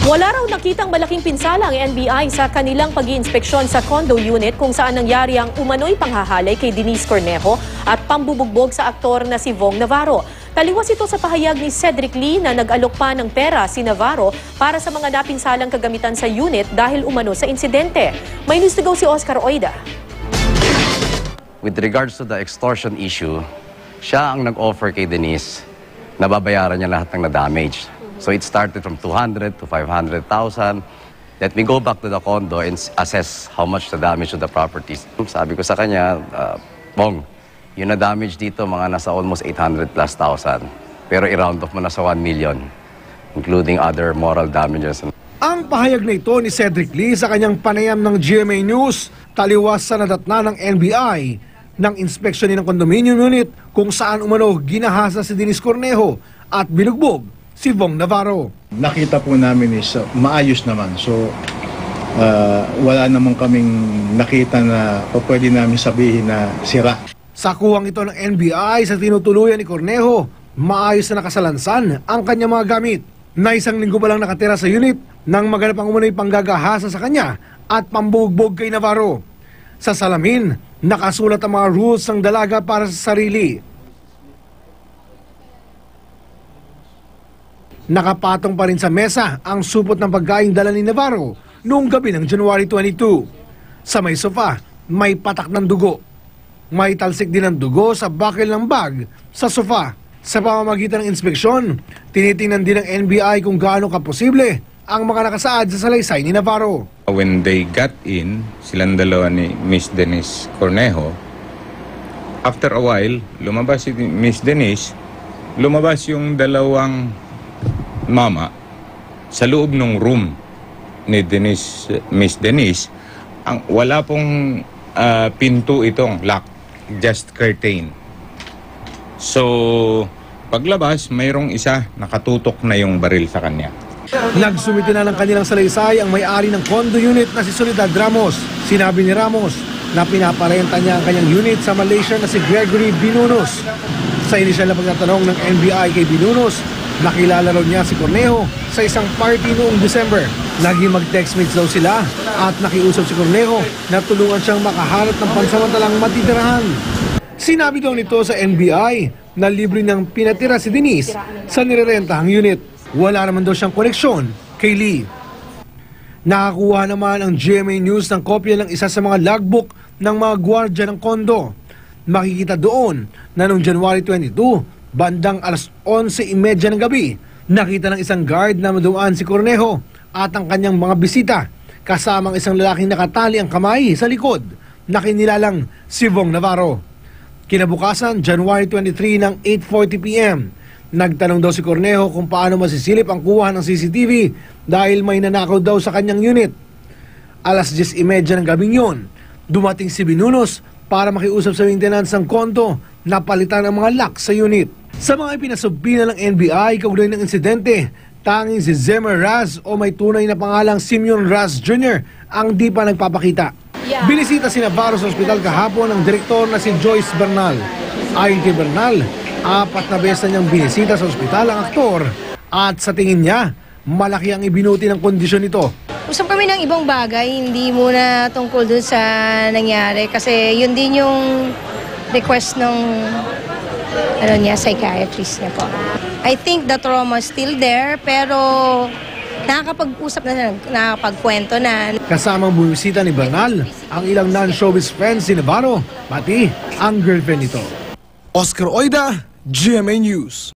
Wala raw nakitang malaking pinsala ang NBI sa kanilang pag-iinspeksyon sa condo unit kung saan nangyari ang umano'y panghahalay kay Denise Cornejo at pambubugbog sa aktor na si Vong Navarro. Taliwas ito sa pahayag ni Cedric Lee na nag-alok pa ng pera si Navarro para sa mga napinsalang kagamitan sa unit dahil umano sa insidente. May news to go si Oscar Oida. With regards to the extortion issue, siya ang nag-offer kay Denise na babayaran niya lahat ng na-damage. So it started from 200 to 500,000. Let me go back to the condo and assess how much the damage to the properties. Sabi ko sa kanya, Bong, yung na-damage dito mga nasa almost 800 plus thousand. Pero i-round off mo na sa 1 million, including other moral damages. Ang pahayag na ito ni Cedric Lee sa kanyang panayam ng GMA News, taliwas sa nadatna ng NBI ng inspeksyon ng condominium unit kung saan umano ginahasa si Denise Cornejo at binugbog si Vong Navarro. Nakita po namin is maayos naman. So, wala namang kaming nakita na pwede namin sabihin na sira. Sa kuwang ito ng NBI sa tinutuluyan ni Cornejo, maayos na nakasalansan ang kanyang mga gamit. Na isang linggo pa lang nakatira sa unit nang maganap ang umano'y panggagahasa sa kanya at pambugbog kay Navarro. Sa salamin, nakasulat ang mga rules ng dalaga para sa sarili. Nakapatong pa rin sa mesa ang supot ng pagkain dala ni Navarro noong gabi ng January 22. Sa may sofa, may patak ng dugo. May talsik din ng dugo sa bakil ng bag sa sofa. Sa pamamagitan ng inspeksyon, tinitingnan din ng NBI kung gaano kaposible ang mga nakasaad sa salaysay ni Navarro. When they got in, silang dalawa ni Miss Denise Cornejo, after a while, lumabas si Miss Denise, lumabas yung dalawang mama sa loob ng room ni Miss Denise. Wala pong pinto itong lock, just curtain. So, paglabas, mayroong isa nakatutok na yung baril sa kanya. Nagsumiti na ng kanilang salaysay ang may-ari ng condo unit na si Soledad Ramos. Sinabi ni Ramos na pinaparenta niya ang kanyang unit sa Malaysia na si Gregory Binunos. Sa inisyal na pagtatanong ng NBI kay Binunos, nakilala raw niya si Cornejo sa isang party noong December. Naging mag-textmates daw sila at nakiusap si Cornejo na tulungan siyang makahanap ng pansamantalang matitirahan. Sinabi daw nito sa NBI na libre niyang pinatira si Denise sa nirerentahang unit. Wala naman daw siyang koneksyon kay Lee. Nakakuha naman ang GMA News ng kopya ng isa sa mga logbook ng mga gwardiya ng kondo. Makikita doon na noong January 22, bandang alas 11:30 ng gabi, nakita ng isang guard na maduaan si Cornejo at ang kanyang mga bisita kasamang isang lalaking nakatali ang kamay sa likod na kinilalang si Vong Navarro. Kinabukasan, January 23 ng 8:40 p.m., nagtanong daw si Cornejo kung paano masisilip ang kuha ng CCTV dahil may nanakaw daw sa kanyang unit. Alas 10:30 ng gabing yon, dumating si Binunos para makiusap sa maintenance ng kondo na palitan ang mga lock sa unit. Sa mga ipinasubpina ng NBI kaugnay ng insidente, tanging si Zemer Raz o may tunay na pangalang Simeon Raz Jr. ang di pa nagpapakita. Binisita si Navarro sa ospital kahapon ng direktor na si Joyce Bernal. Ayon kay Bernal, 4 na beses na niyang binisita sa ospital ang aktor at sa tingin niya, malaki ang ibinuti ng kondisyon nito. Usap kami ng ibang bagay, hindi muna tungkol dun sa nangyari kasi yun din yung request ng psychiatrist niya po. I think the trauma is still there pero nakakapag-usap na, nakakapagkwento na. Kasamang bumisita ni Bernal ang ilang non-showbiz friends si Navarro, pati ang girlfriend nito. Oscar Oida, GMA News.